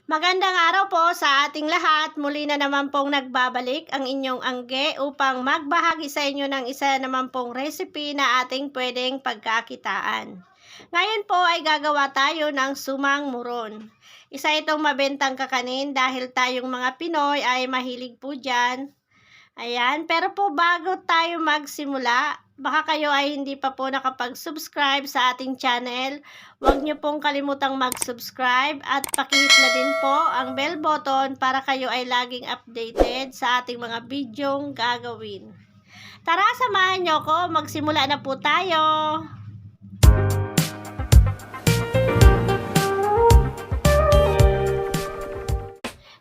Magandang araw po sa ating lahat. Muli na naman pong nagbabalik ang inyong Angge upang magbahagi sa inyo ng isa naman pong recipe na ating pwedeng pagkakitaan. Ngayon po ay gagawa tayo ng sumang muron. Isa itong mabentang kakanin dahil tayong mga Pinoy ay mahilig po dyan. Ayan, pero po bago tayo magsimula, baka kayo ay hindi pa po nakapag-subscribe sa ating channel. Huwag niyo pong kalimutang mag-subscribe at pakihit na din po ang bell button para kayo ay laging updated sa ating mga bidyong gagawin. Tara, samahan niyo ko, magsimula na po tayo!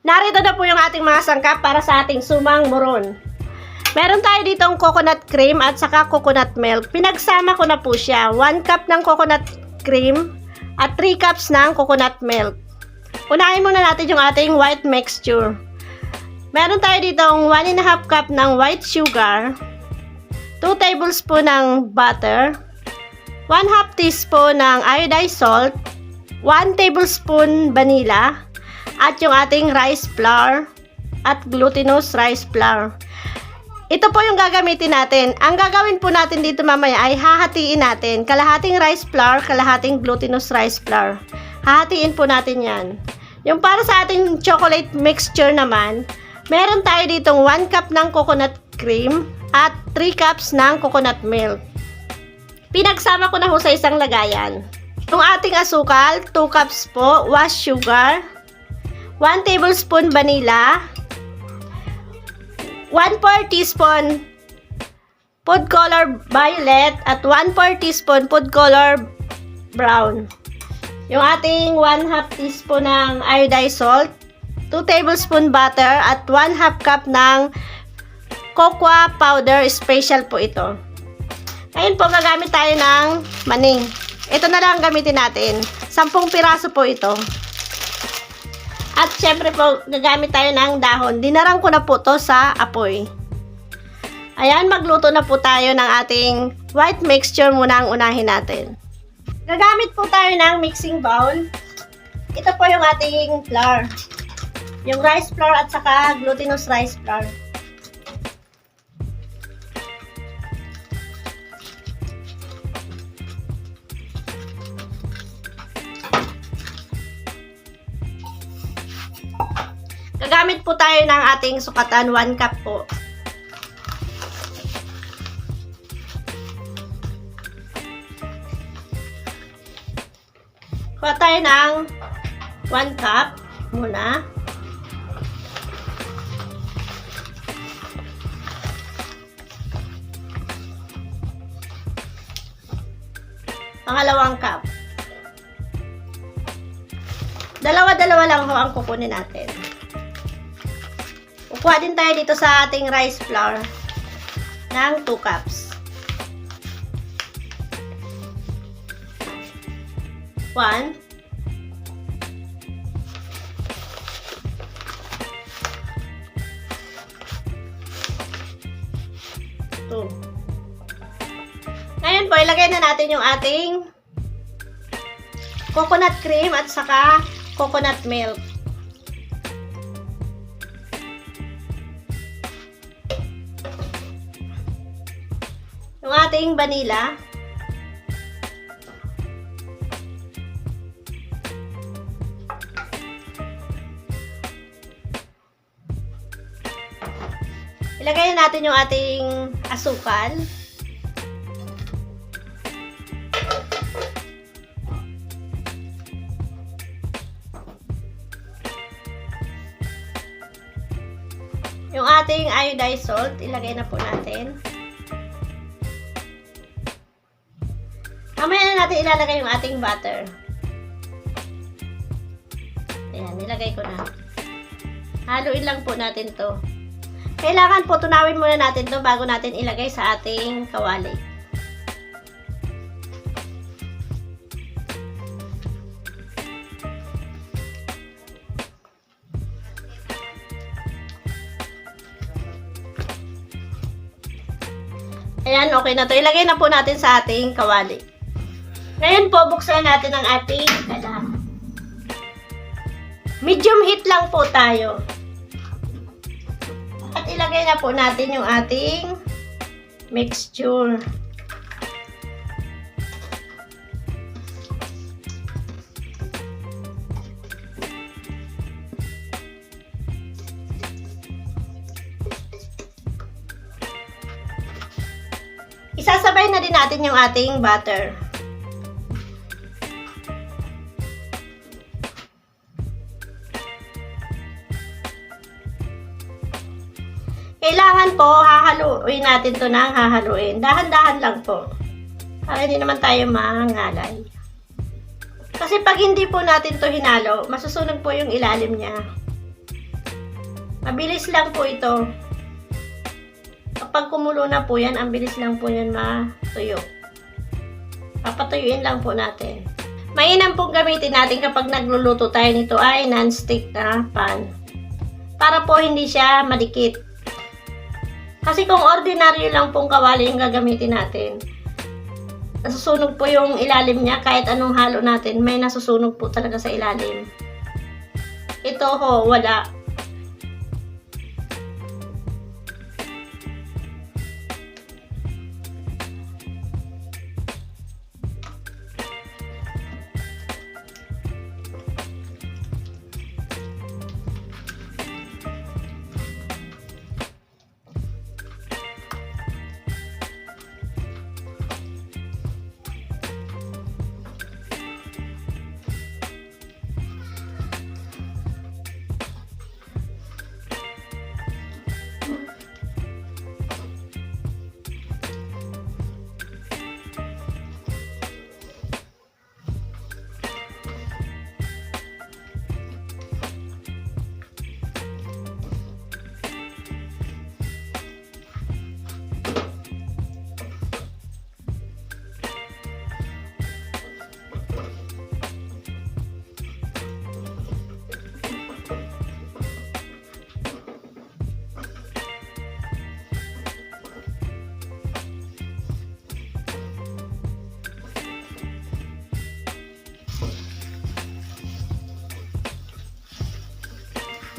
Narito na po yung ating mga sangkap para sa ating sumang muron. Meron tayo ditong coconut cream at saka coconut milk. Pinagsama ko na po siya. 1 cup ng coconut cream at 3 cups ng coconut milk. Unahin muna natin yung ating white mixture. Meron tayo ditong 1 1/2 cup ng white sugar, 2 tablespoon ng butter, 1/2 teaspoon ng iodized salt, 1 tablespoon vanilla, at yung ating rice flour at glutinous rice flour. Ito po yung gagamitin natin. Ang gagawin po natin dito mamaya ay hahatiin natin. Kalahating rice flour, kalahating glutinous rice flour. Hahatiin po natin yan. Yung para sa ating chocolate mixture naman, meron tayo ditong 1 cup ng coconut cream at 3 cups ng coconut milk. Pinagsama ko na ho sa isang lagayan. Yung ating asukal, 2 cups po, washed sugar, 1 tablespoon vanilla, 1/4 teaspoon food color violet at 1/4 teaspoon food color brown. Yung ating 1/2 teaspoon ng iodized salt, 2 tablespoon butter at 1/2 cup ng cocoa powder, special po ito. Ngayon po gagamit tayo ng maning. Ito na lang gamitin natin. 10 piraso po ito. At syempre po, gagamit tayo ng dahon. Dinarang ko na po to sa apoy. Ayan, magluto na po tayo ng ating white mixture muna ang unahin natin. Gagamit po tayo ng mixing bowl. Ito po yung ating flour. Yung rice flour at saka glutinous rice flour. Gagamit po tayo ng ating sukatan, 1 cup po. Kuha tayo ng 1 cup muna. Pangalawang cup. Dalawa-dalawa lang ho ang kukunin natin. Kukuha din tayo dito sa ating rice flour ng 2 cups. 1. 2. Ngayon po, ilagay na natin yung ating coconut cream at saka coconut milk. Yung ating vanilla. Ilagay natin yung ating asukal. Yung ating iodized salt, ilagay na po natin. Mamaya na natin ilalagay yung ating butter. Ayan, nilagay ko na. Haluin lang po natin to. Kailangan po tunawin muna natin to bago natin ilagay sa ating kawali. Ayan, okay na to. Ilagay na po natin sa ating kawali. Ngayon po, buksan natin ang ating kalan. Medium heat lang po tayo. At ilagay na po natin yung ating mixture. Isasabay na din natin yung ating butter. Kailangan po, hahaluin natin to ng hahaluin. Dahan-dahan lang po. Para hindi naman tayo mangalay. Kasi pag hindi po natin to hinalo, masusunog po yung ilalim niya. Mabilis lang po ito. Kapag kumulo na po yan, ang bilis lang po yan matuyo. Papatuyuin lang po natin. Mainam pong gamitin natin kapag nagluluto tayo nito ay non-stick na pan. Para po hindi siya madikit. Kasi kung ordinaryo lang pong kawali yung gagamitin natin, nasusunog po yung ilalim niya kahit anong halo natin, may nasusunog po talaga sa ilalim. Ito ho, wala.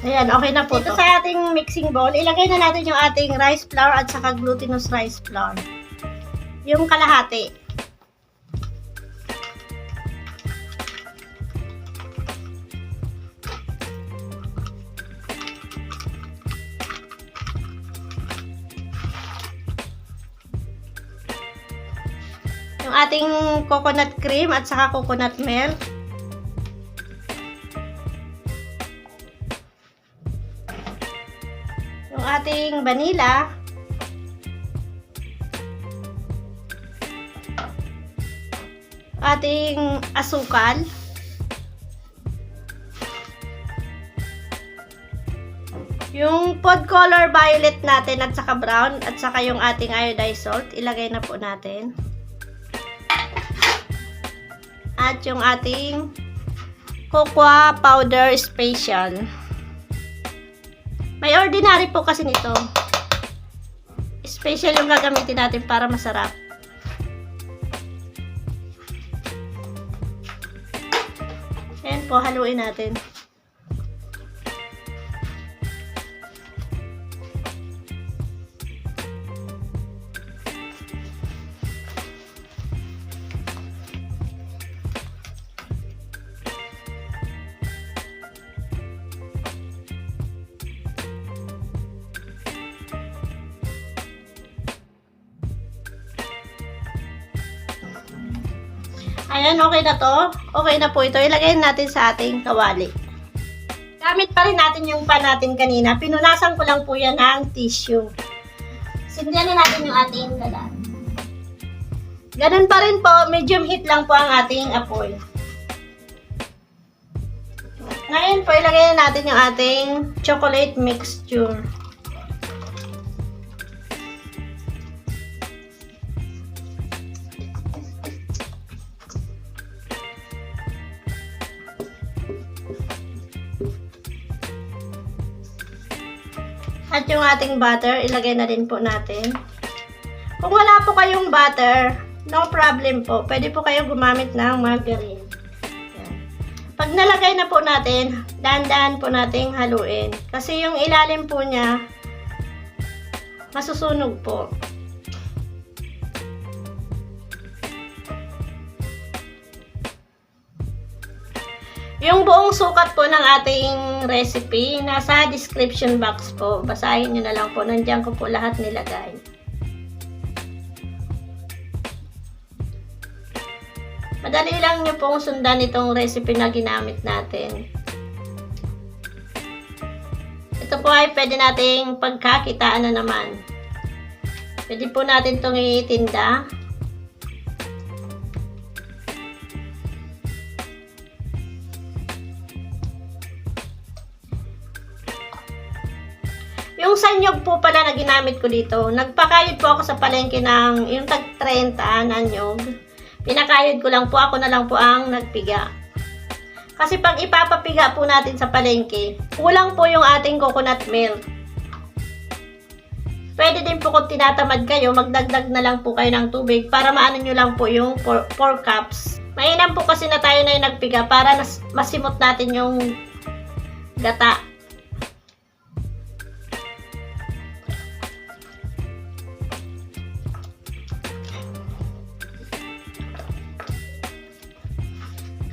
Ayan, okay na po. Dito sa ating mixing bowl, ilagay na natin yung ating rice flour at saka glutinous rice flour. Yung kalahati. Yung ating coconut cream at saka coconut milk. Yung ating vanilla. Ating asukal. Yung food color violet natin at saka brown at saka yung ating iodized salt, ilagay na po natin. At yung ating cocoa powder special. May ordinary po kasi nito. Special yung gagamitin natin para masarap. Ayan po, haluin natin. Ayan, okay na to. Okay na po ito. Ilagay natin sa ating kawali. Gamit pa rin natin yung pan natin kanina. Pinunasan ko lang po yan ng tissue. Sindihan na natin yung ating kalan. Ganun pa rin po, medium heat lang po ang ating apoy. Ngayon po, ilagay na natin yung ating chocolate mixture. At yung ating butter, ilagay na din po natin. Kung wala po kayong butter, no problem po. Pwede po kayong gumamit ng margarine. Yan. Pag nalagay na po natin, Dahan-dahan po nating haluin. Kasi yung ilalim po niya, masusunog po. Yung buong sukat po ng ating recipe, nasa description box po. Basahin nyo na lang po. Nandiyan ko po lahat nilagay. Madali lang nyo pong sundan itong recipe na ginamit natin. Ito po ay pwede nating pagkakitaan na naman. Pwede po natin itong itinda. Yung sanyog po pala na ginamit ko dito, nagpakayod po ako sa palengke ng yung tag 30 na nyog. Pinakayod ko lang po, ako na lang po ang nagpiga. Kasi pag ipapapiga po natin sa palengke, kulang po yung ating coconut milk. Pwede din po kung tinatamad kayo, magdagdag na lang po kayo ng tubig para maano nyo lang po yung 4 cups. Mainam po kasi na tayo na yung nagpiga para masimot natin yung gata.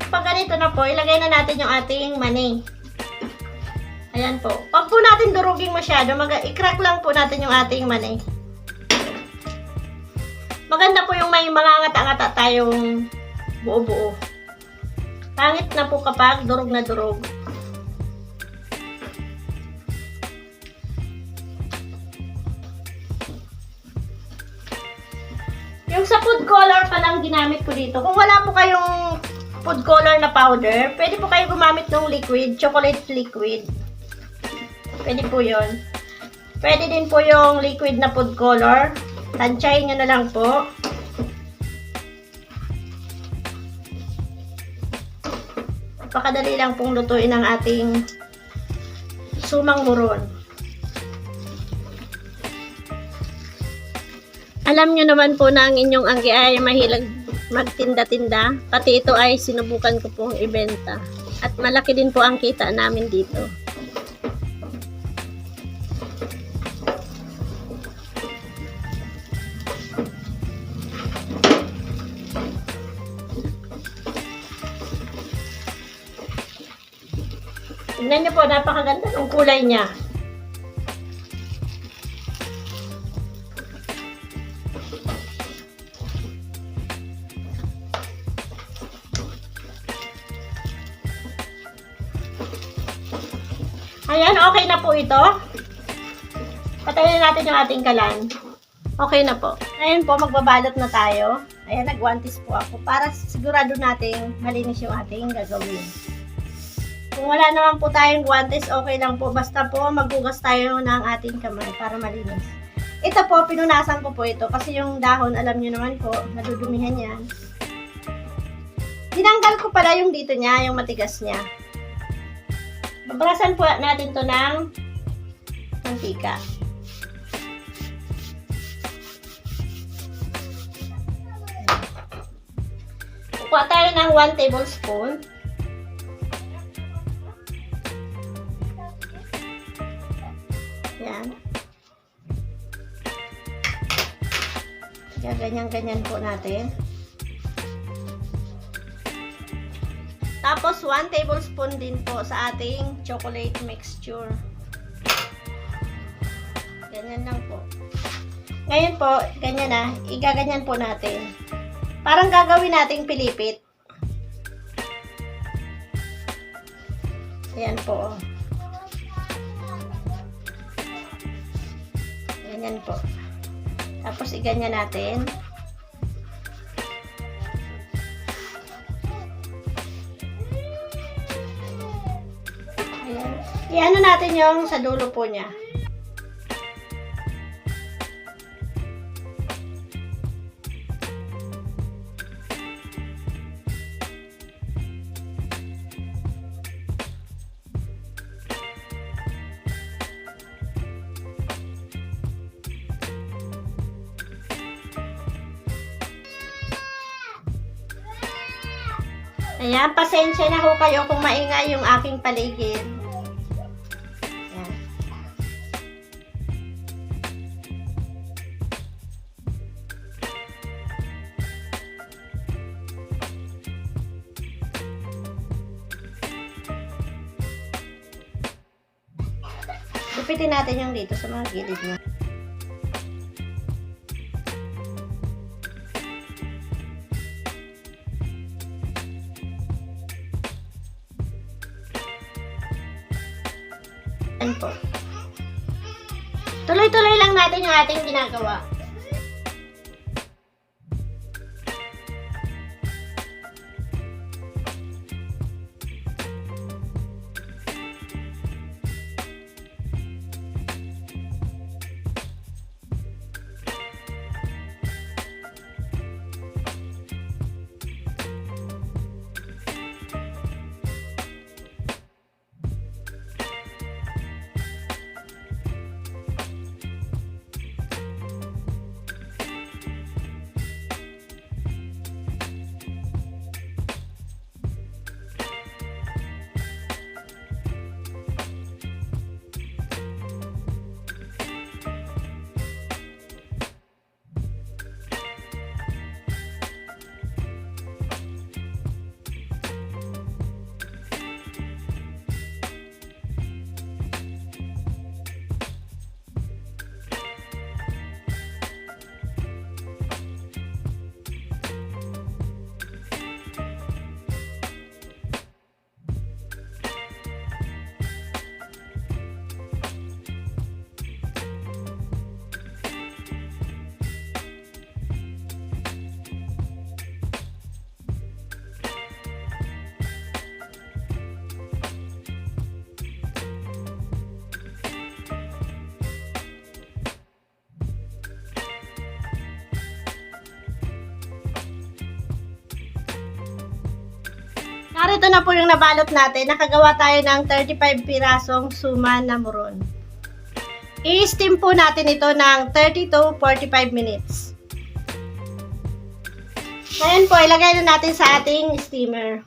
Pag ganito na po, ilagay na natin yung ating mani. Ayan po. Pag po natin duruging masyado, i-crack lang po natin yung ating mani. Maganda po yung may mga ngata-ngata tayong buo-buo. Pangit na po kapag durog na durog. Yung sa food color pa lang ginamit ko dito. Kung wala po kayong food color na powder, pwede po kayo gumamit ng liquid, chocolate liquid. Pwede po yun. Pwede din po yung liquid na food color. Tansyahin nyo na lang po. Napakadali lang pong lutuin ang ating sumang muron. Alam nyo naman po na ang inyong anggi ay mahilig magtinda-tinda. Pati ito ay sinubukan ko pong ibenta. At malaki din po ang kita namin dito. Tignan nyo po, napakaganda ng kulay niya. Ayan, okay na po ito. Patayin natin yung ating kalan. Okay na po. Ngayon po, magbabalot na tayo. Ayan, nagwantis po ako para sigurado nating malinis yung ating gagawin. Kung wala naman po tayong guwantes, okay lang po. Basta po, maghugas tayo ng ating kamay para malinis. Ito po, pinunasan ko po ito. Kasi yung dahon, alam nyo naman po, nadudumihan yan. Tinanggal ko pala yung dito niya, yung matigas niya. Babarasan po natin to ng mantika. Kuha tayo ng 1 tablespoon. Yan. Ganyan-ganyan po natin. Tapos 1 tablespoon din po sa ating chocolate mixture. Ganyan lang po. Ngayon po, ganyan na. Igaganyan po natin. Parang gagawin nating pilipit. Ayan po. Ganyan po. Tapos iganyan natin. Ayan. Iano natin yung sa dulo po niya. Ayan, pasensya na ho kayo kung maingay yung aking paligid. Ayan. Gupitin natin yung dito sa mga gilid niya. Ayan po. Tuloy-tuloy lang natin yung ating ginagawa. Narito na po yung nabalot natin. Nakagawa tayo ng 35 pirasong suman na muron. I-steam po natin ito ng 30 to 45 minutes. Ngayon po, ilagay na natin sa ating steamer.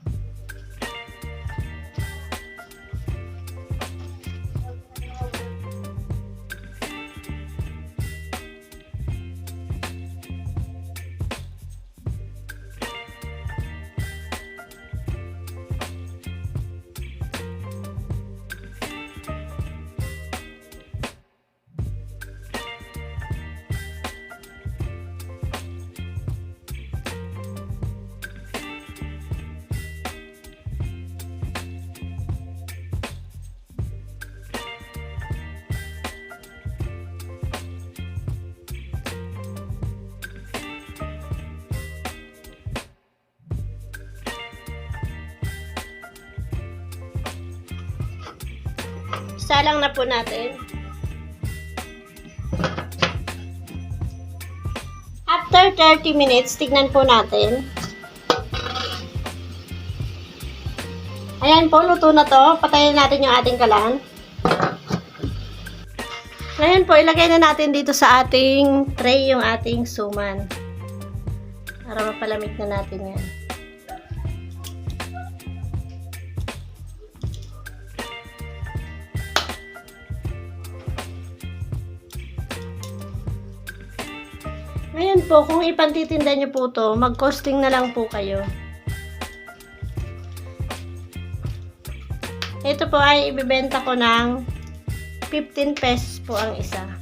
Isa lang na po natin. After 30 minutes, tignan po natin. Ayan po, luto na to. Patayin natin yung ating kalan. Ngayon po, ilagay na natin dito sa ating tray yung ating suman. Para mapalamig na natin yan. Ngayon po, kung ipantitinda nyo po to, mag-costing na lang po kayo. Ito po ay ibibenta ko ng 15 pesos po ang isa.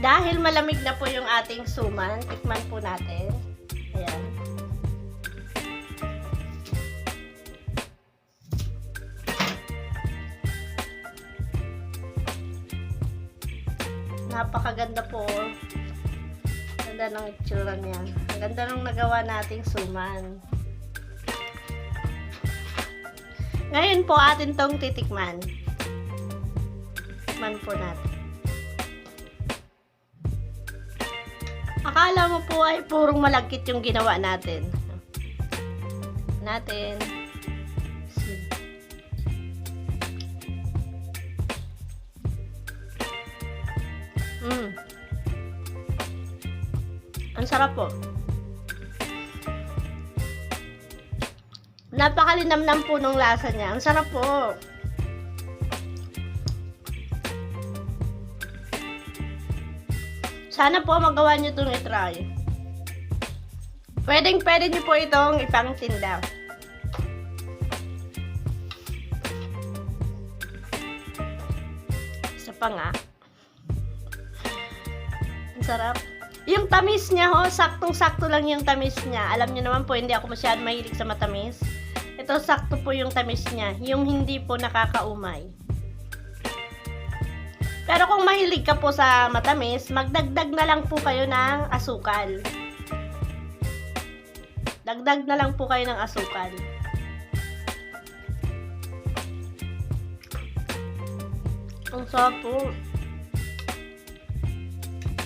Dahil malamig na po yung ating suman, tikman po natin. Ayan. Napakaganda po. Ganda ng itsura niya. Ang ganda ng nagawa nating suman. Ngayon po atin tong titikman. Tikman po natin. Akala mo po ay purong malagkit yung ginawa natin. Ang sarap po. Napakalinamnam po nung lasa niya. Ang sarap po. Sana po magawa nyo itong itry. Pwede nyo po itong ipangtinda. Isa pa nga. Ang sarap. Yung tamis niya ho, saktong-sakto lang yung tamis niya. Alam niyo naman po, hindi ako masyadong mahilig sa matamis. Ito, sakto po yung tamis niya. Yung hindi po nakakaumay. Pero kung mahilig ka po sa matamis, magdagdag na lang po kayo ng asukal. Dagdag na lang po kayo ng asukal. Ang sarap po.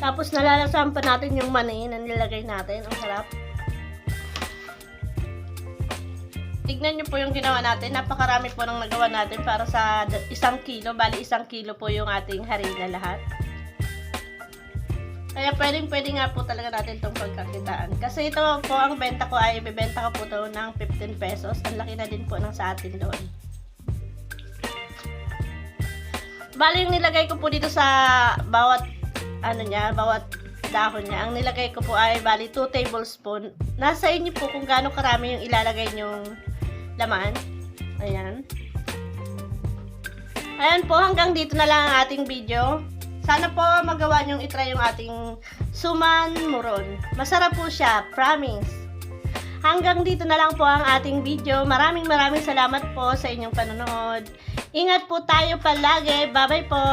Tapos nalalasahan pa natin yung mani na nilagay natin. Ang sarap. Tignan nyo po yung ginawa natin. Napakarami po nang nagawa natin para sa 1 kilo. Bali 1 kilo po yung ating harina lahat. Kaya pwede nga po talaga natin itong pagkakitaan. Kasi ito po ang benta ko ay ibebenta ko po ito ng 15 pesos. Ang laki na din po ng sa atin doon. Bali yung nilagay ko po dito sa bawat bawat dahon niya. Ang nilagay ko po ay bali 2 tablespoon. Nasa inyo po kung gaano karami yung ilalagay nyong laman. Ayan. Ayan po, hanggang dito na lang ang ating video. Sana po magawa nyong itry yung ating suman muron. Masarap po siya, promise. Hanggang dito na lang po ang ating video. Maraming salamat po sa inyong panonood. Ingat po tayo palagi. Bye-bye po.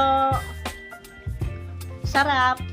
Sarap.